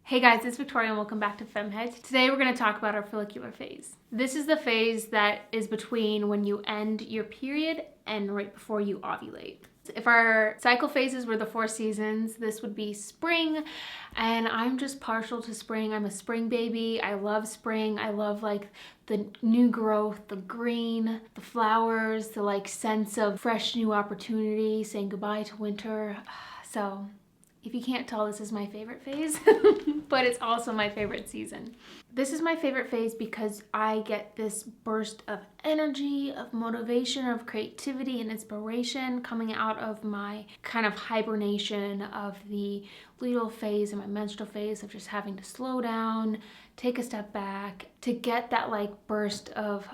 Hey guys, it's Victoria and welcome back to FemmeHead. Today we're going to talk about our follicular phase. This is the phase that is between when you end your period and right before you ovulate. If our cycle phases were the 4 seasons, this would be spring, and I'm just partial to spring. I'm a spring baby. I love spring. I love like the new growth, the green, the flowers, the like sense of fresh new opportunity, saying goodbye to winter. So if you can't tell, this is my favorite phase, but it's also my favorite season. This is my favorite phase because I get this burst of energy, of motivation, of creativity and inspiration coming out of my kind of hibernation of the luteal phase and my menstrual phase of just having to slow down, take a step back. To get that like burst of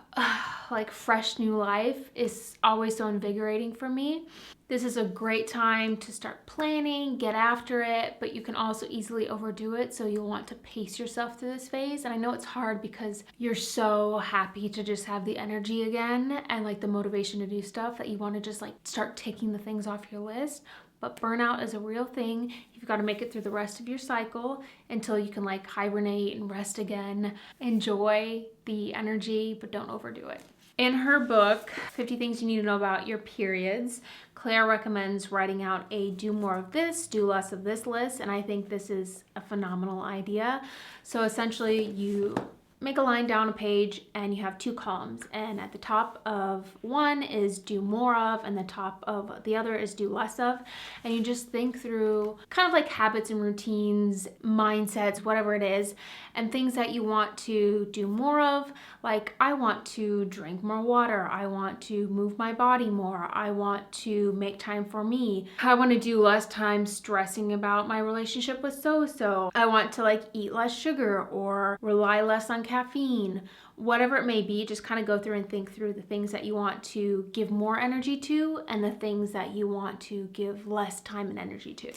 like fresh new life is always so invigorating for me. This is a great time to start planning, get after it, but you can also easily overdo it. So you'll want to pace yourself through this phase. And I know it's hard because you're so happy to just have the energy again and like the motivation to do stuff that you want to just like start taking the things off your list. But burnout is a real thing. You've got to make it through the rest of your cycle until you can like hibernate and rest again. Enjoy the energy, but don't overdo it. In her book, 50 Things You Need to Know About Your Periods, Claire recommends writing out a do more of this, do less of this list, and I think this is a phenomenal idea. So essentially you make a line down a page and you have 2 columns, and at the top of one is do more of and the top of the other is do less of, and you just think through kind of like habits and routines, mindsets, whatever it is, and things that you want to do more of. Like, I want to drink more water, I want to move my body more, I want to make time for me, I want to do less time stressing about my relationship with so-so, I want to like eat less sugar or rely less on caffeine. Whatever it may be, just kind of go through and think through the things that you want to give more energy to and the things that you want to give less time and energy to.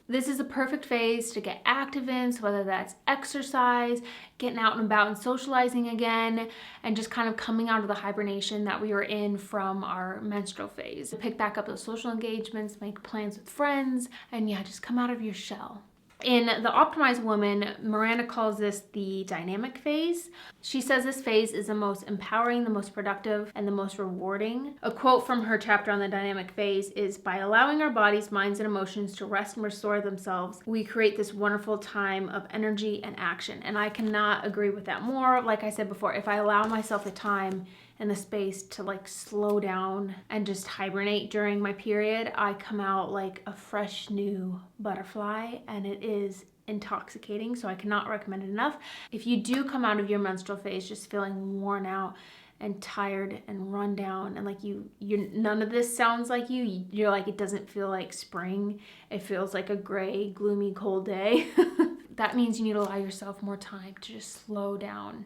This is a perfect phase to get active in, so whether that's exercise, getting out and about and socializing again, and just kind of coming out of the hibernation that we were in from our menstrual phase. Pick back up those social engagements, make plans with friends, and yeah, just come out of your shell. In The Optimized Woman, Miranda calls this the dynamic phase. She says this phase is the most empowering, the most productive, and the most rewarding. A quote from her chapter on the dynamic phase is, "By allowing our bodies, minds, and emotions to rest and restore themselves, we create this wonderful time of energy and action." And I cannot agree with that more. Like I said before, if I allow myself the time and the space to like slow down and just hibernate during my period, I come out like a fresh new butterfly, and it is intoxicating. So I cannot recommend it enough. If you do come out of your menstrual phase just feeling worn out and tired and run down, and like you're none of this sounds like you're like, it doesn't feel like spring, it feels like a gray, gloomy, cold day, that means you need to allow yourself more time to just slow down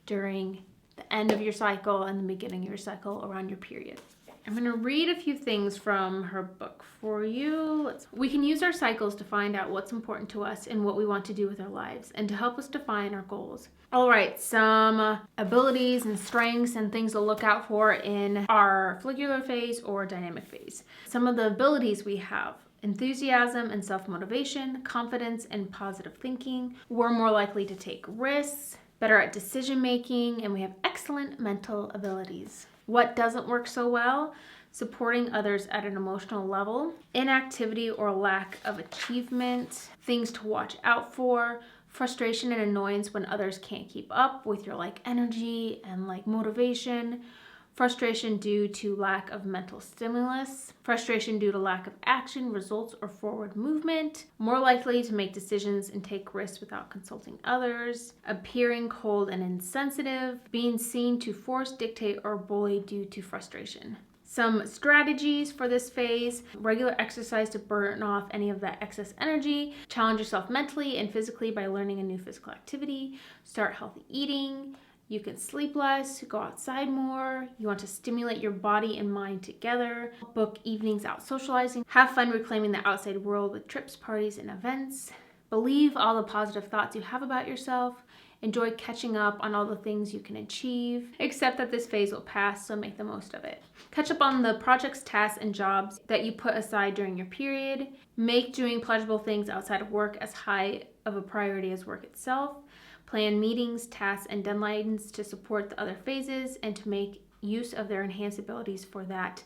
during the end of your cycle and the beginning of your cycle around your period. I'm going to read a few things from her book for you. We can use our cycles to find out what's important to us and what we want to do with our lives, and to help us define our goals. All right, some abilities and strengths and things to look out for in our follicular phase or dynamic phase. Some of the abilities we have: enthusiasm and self-motivation, confidence and positive thinking. We're more likely to take risks, better at decision making, and we have excellent mental abilities. What doesn't work so well? Supporting others at an emotional level, inactivity or lack of achievement, things to watch out for, frustration and annoyance when others can't keep up with your like energy and like motivation, frustration due to lack of mental stimulus, frustration due to lack of action, results, or forward movement, more likely to make decisions and take risks without consulting others, appearing cold and insensitive, being seen to force, dictate, or bully due to frustration. Some strategies for this phase: regular exercise to burn off any of that excess energy, challenge yourself mentally and physically by learning a new physical activity, start healthy eating. You can sleep less, go outside more, you want to stimulate your body and mind together, book evenings out socializing, have fun reclaiming the outside world with trips, parties, and events, believe all the positive thoughts you have about yourself, enjoy catching up on all the things you can achieve, accept that this phase will pass, so make the most of it. Catch up on the projects, tasks, and jobs that you put aside during your period. Make doing pleasurable things outside of work as high of of a priority as work itself. Plan meetings, tasks, and deadlines to support the other phases and to make use of their enhanced abilities for that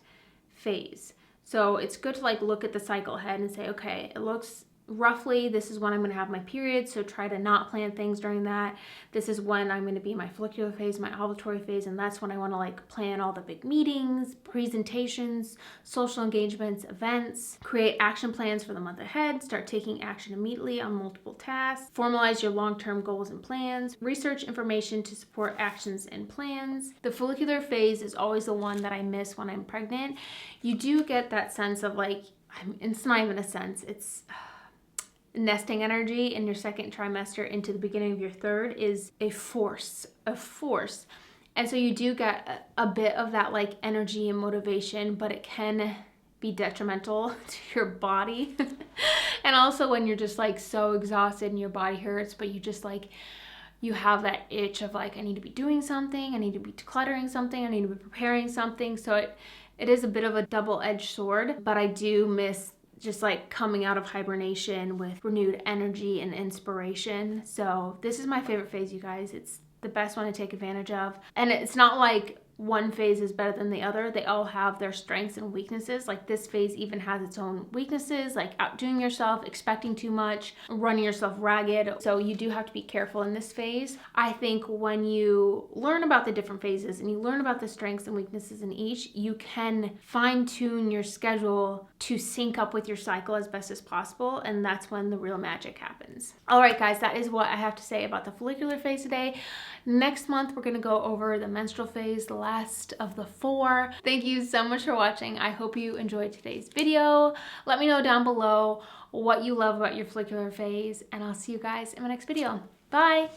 phase. So it's good to like look at the cycle ahead and say, okay, it looks roughly this is when I'm going to have my period, so try to not plan things during that. This is when I'm going to be in my follicular phase, my ovulatory phase, and that's when I want to like plan all the big meetings, presentations, social engagements, events, create action plans for the month ahead, start taking action immediately on multiple tasks, formalize your long-term goals and plans, research information to support actions and plans. The follicular phase is always the one that I miss when I'm pregnant. You do get that sense of like, it's not even a sense, it's nesting energy in your second trimester into the beginning of your third is a force. And so you do get a bit of that like energy and motivation, but it can be detrimental to your body. And also when you're just like so exhausted and your body hurts, but you just like, you have that itch of like, I need to be doing something, I need to be decluttering something, I need to be preparing something. So it is a bit of a double-edged sword, but I do miss just like coming out of hibernation with renewed energy and inspiration. So this is my favorite phase, you guys. It's the best one to take advantage of. And it's not like one phase is better than the other. They all have their strengths and weaknesses. Like this phase even has its own weaknesses, like outdoing yourself, expecting too much, running yourself ragged. So you do have to be careful in this phase. I think when you learn about the different phases and you learn about the strengths and weaknesses in each, you can fine tune your schedule to sync up with your cycle as best as possible. And that's when the real magic happens. All right, guys, that is what I have to say about the follicular phase today. Next month, we're going to go over the menstrual phase, the last of the 4. Thank you so much for watching. I hope you enjoyed today's video. Let me know down below what you love about your follicular phase, and I'll see you guys in my next video. Bye.